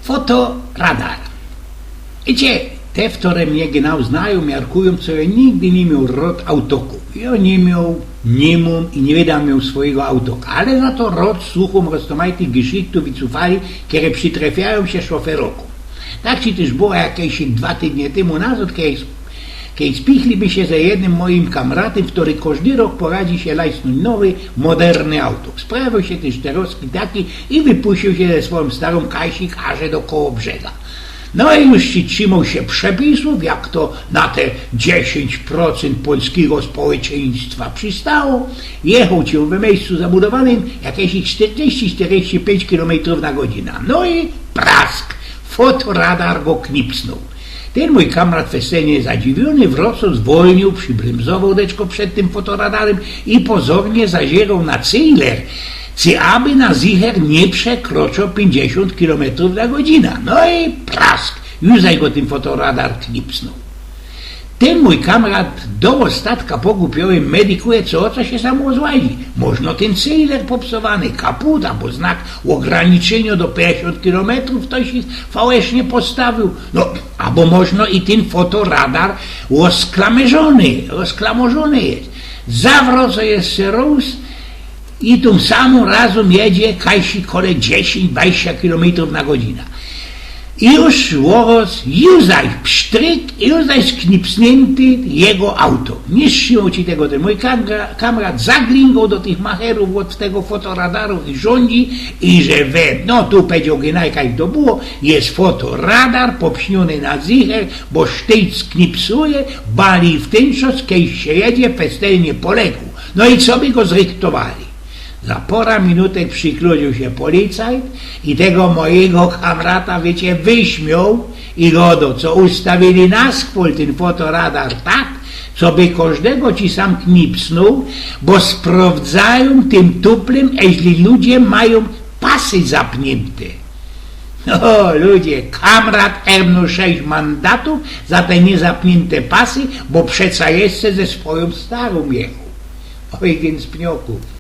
Fotoradar. Wiecie, te, które mnie genau znają, miarkują, co ja nigdy nie miał rod autoków. Ja nie mam i nie wydam miał swojego autoka, ale za to rod słucham roztomajtych geschichtów i cufali, które przytrafiają się szoferokom. Tak ci też było jakieś 2 tygodnie temu nazad, kiedy spichliby się za jednym moim kamratem, który każdy rok poradzi się lajsnąć nowy, moderny auto. Sprawił się też teroski taki i wypuścił się ze swoją starą kajsik aż do koło brzega. No i już trzymał się przepisów, jak to na te 10% polskiego społeczeństwa przystało. Jechał cię w miejscu zabudowanym jakieś 40-45 km na godzinę. No i prask, fotoradar go knipsnął. Ten mój kamrat weselnie zadziwiony wrocą zwolnił, przybrymzował deczko przed tym fotoradarem i pozornie zazierał na cyler, aby na zicher nie przekroczył 50 km na godzinę. No i prask, już za go ten fotoradar knipsnął. Ten mój kamrat do ostatka pogłupiałem medykuje, co się samo złazi. Można ten cyler popsowany, kaput, albo znak ograniczenia do 50 km, to się fałecznie postawił. No, albo można i ten fotoradar rozklamorzony jest. Zawroco jest się rósł i tą samą razem jedzie kajsi kole 10-20 km na godzinę. I już łoros, już zaś psztryk, już zaś sknipsnięty jego auto. Nie szło ci tego, ten mój kamrat zaglingał do tych macherów od tego fotoradaru i rządzi i że no tu powiedział genajka jak to było, jest fotoradar popśniony na zicher, bo sztyc sknipsuje, bali w ten czas, kiedy się jedzie, festelnie poległ. No i co by go zryktowali? Za pora minutek przykludził się policjant i tego mojego kamrata, wiecie, wyśmiał i godo, co ustawili na skpól ten fotoradar tak, co by każdego ci sam knipsnął, bo sprawdzają tym tuplem, jeśli ludzie mają pasy zapnięte. O ludzie, kamrat erbnął 6 mandatów za te niezapnięte pasy, bo przeca jeszcze ze swoją starą jechał. Oj, więc pnioków.